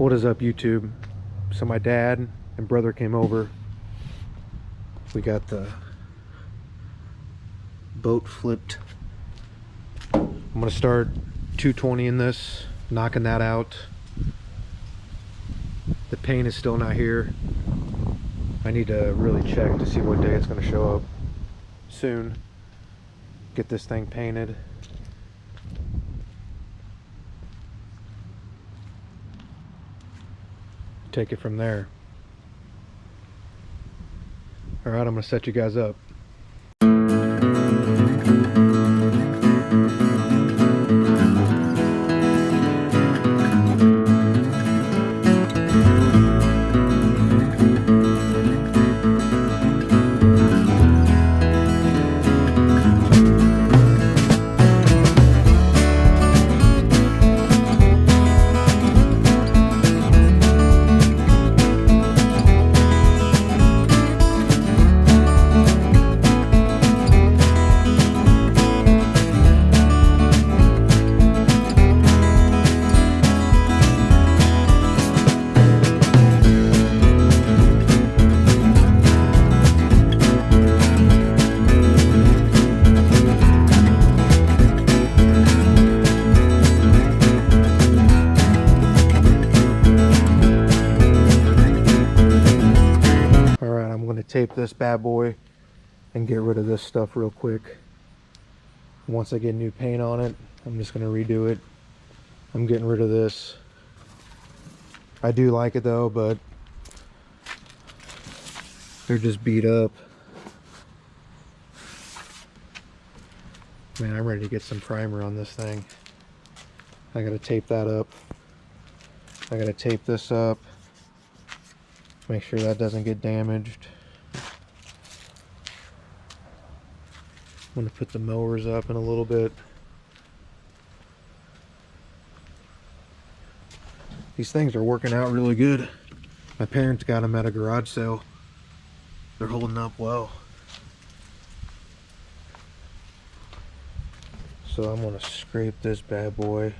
What is up, YouTube? So my dad and brother came over. We got the boat flipped. I'm gonna start 220 in this, knocking that out. The paint is still not here. I need to really check to see what day it's gonna show up soon. Get this thing painted. Take it from there. All right, I'm gonna set you guys up. Tape this bad boy and get rid of this stuff real quick. Once I get new paint on it, I'm just going to redo it. I'm getting rid of this. I do like it though, but they're just beat up. Man, I'm ready to get some primer on this thing. I got to tape that up. I got to tape this up. Make sure that doesn't get damaged. I'm going to put the mowers up in a little bit. These things are working out really good. My parents got them at a garage sale. They're holding up well. So I'm going to scrape this bad boy.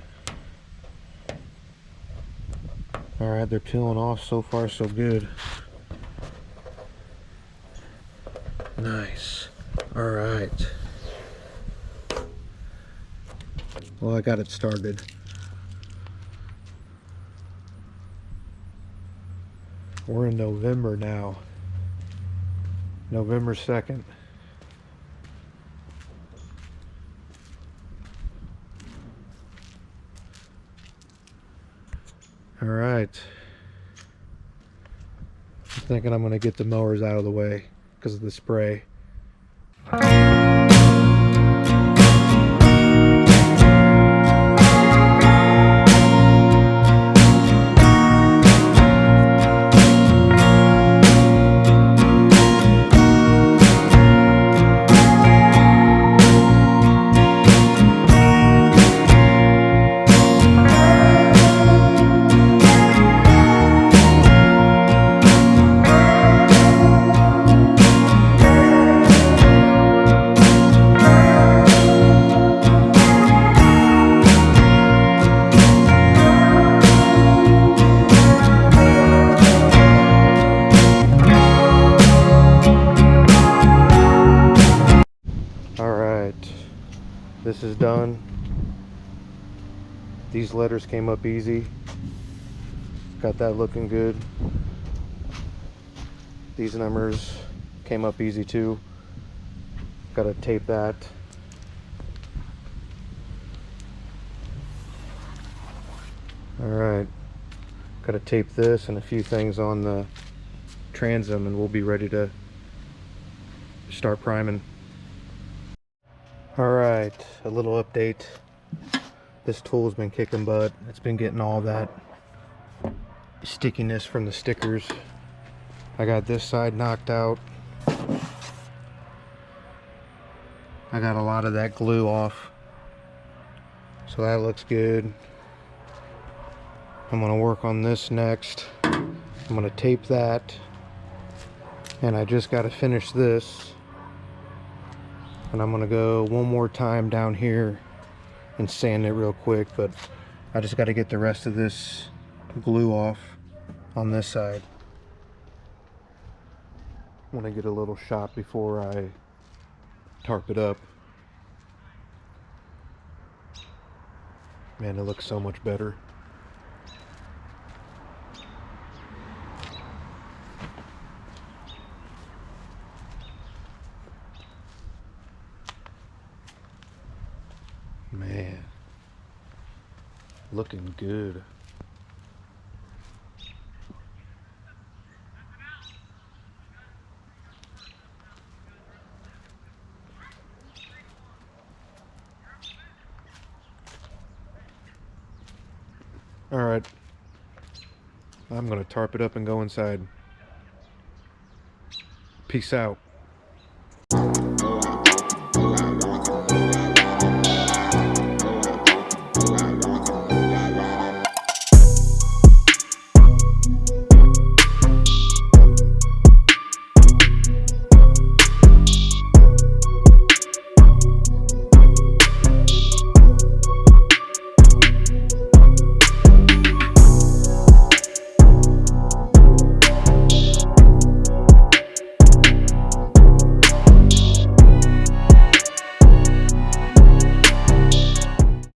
Alright, they're peeling off. So far so good. Nice. Alright. Well, I got it started. We're in November now. November 2nd. All right. I'm thinking I'm going to get the mowers out of the way because of the spray. This is done. These letters came up easy. Got that looking good. These numbers came up easy too. Gotta tape that. Alright. Gotta tape this and a few things on the transom and we'll be ready to start priming. Alright, a little update. This tool's been kicking butt. It's been getting all that stickiness from the stickers. I got this side knocked out. I got a lot of that glue off. So that looks good. I'm going to work on this next. I'm going to tape that. And I just got to finish this. And I'm going to go one more time down here and sand it real quick. But I just got to get the rest of this glue off on this side. Want to get a little shot before I tarp it up. Man, it looks so much better. Man, looking good. All right, I'm gonna tarp it up and go inside. Peace out.